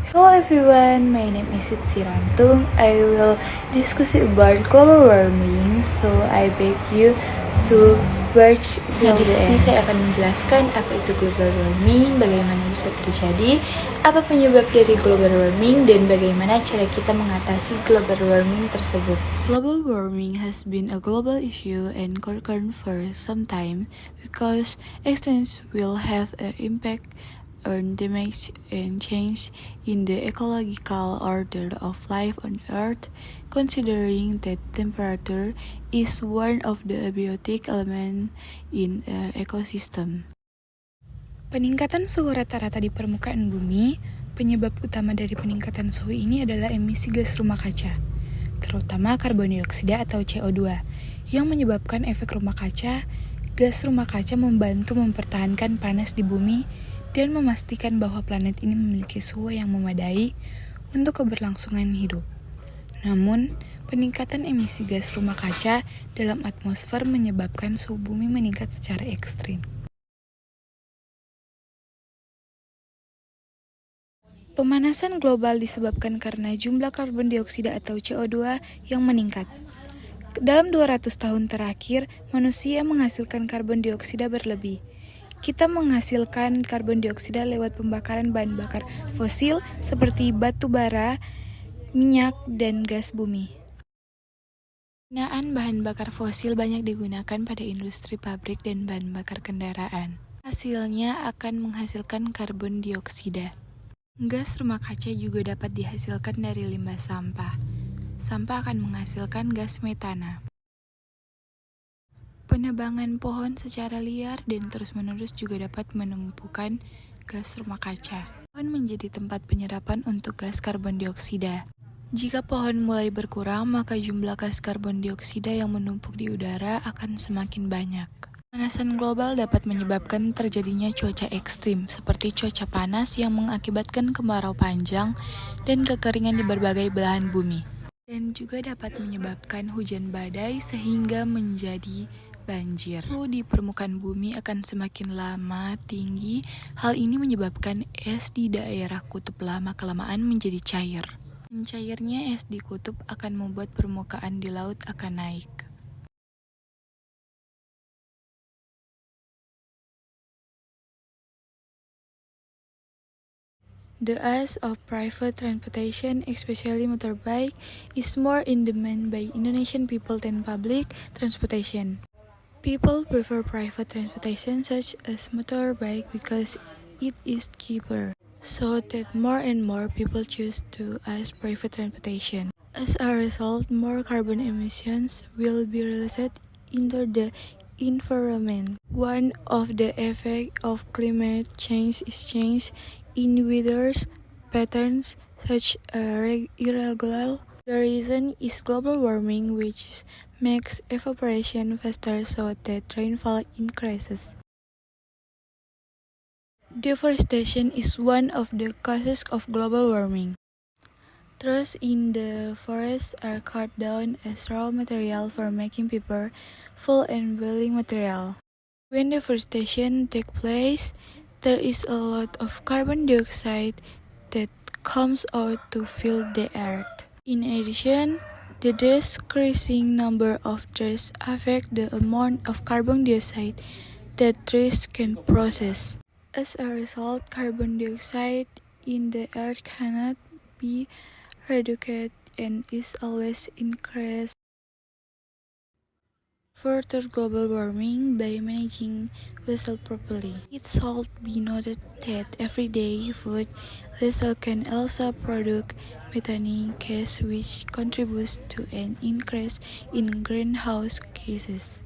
Hello everyone, my name is Sitsi Rantung. I will discuss about global warming, so I beg you to watch Nah, till di the sini end. saya akan menjelaskan apa itu global warming, bagaimana bisa terjadi, apa penyebab dari global warming, dan bagaimana cara kita mengatasi global warming tersebut. Global warming has been a global issue and concern for some time because extremes will have an impact on damage and change in the ecological order of life on Earth, considering that temperature is one of the abiotic elements in an ecosystem. Peningkatan suhu rata-rata di permukaan bumi, penyebab utama dari peningkatan suhu ini adalah emisi gas rumah kaca, terutama karbon dioksida atau CO2, yang menyebabkan efek rumah kaca. Gas rumah kaca membantu mempertahankan panas di bumi dan memastikan bahwa planet ini memiliki suhu yang memadai untuk keberlangsungan hidup. Namun, peningkatan emisi gas rumah kaca dalam atmosfer menyebabkan suhu bumi meningkat secara ekstrim. Pemanasan global disebabkan karena jumlah karbon dioksida atau CO2 yang meningkat. Dalam 200 tahun terakhir, manusia menghasilkan karbon dioksida berlebih. Kita menghasilkan karbon dioksida lewat pembakaran bahan bakar fosil seperti batu bara, minyak, dan gas bumi. Penggunaan bahan bakar fosil banyak digunakan pada industri pabrik dan bahan bakar kendaraan. Hasilnya akan menghasilkan karbon dioksida. Gas rumah kaca juga dapat dihasilkan dari limbah sampah. Sampah akan menghasilkan gas metana. Penebangan pohon secara liar dan terus-menerus juga dapat menumpukan gas rumah kaca. Pohon menjadi tempat penyerapan untuk gas karbon dioksida. Jika pohon mulai berkurang, maka jumlah gas karbon dioksida yang menumpuk di udara akan semakin banyak. Pemanasan global dapat menyebabkan terjadinya cuaca ekstrim, seperti cuaca panas yang mengakibatkan kemarau panjang dan kekeringan di berbagai belahan bumi. Dan juga dapat menyebabkan hujan badai sehingga menjadi banjir. Suhu di permukaan bumi akan semakin lama tinggi. Hal ini menyebabkan es di daerah kutub lama-kelamaan menjadi cair. Mencairnya es di kutub akan membuat permukaan di laut akan naik. The use of private transportation, especially motorbike, is more in demand by Indonesian people than public transportation. People prefer private transportation such as motorbike because it is cheaper, so that more and more people choose to use private transportation. As a result, more carbon emissions will be released into the environment. One of the effects of climate change is change in weather patterns such as irregular. The reason is global warming, which makes evaporation faster so that rainfall increases. Deforestation is one of the causes of global warming. Trees in the forest are cut down as raw material for making paper, fuel, and building material. When deforestation takes place, there is a lot of carbon dioxide that comes out to fill the earth. In addition, the decreasing number of trees affect the amount of carbon dioxide that trees can process. As a result, carbon dioxide in the earth cannot be reduced and is always increased. Further global warming by managing waste properly. It should be noted that everyday food waste can also produce methane gas, which contributes to an increase in greenhouse gases.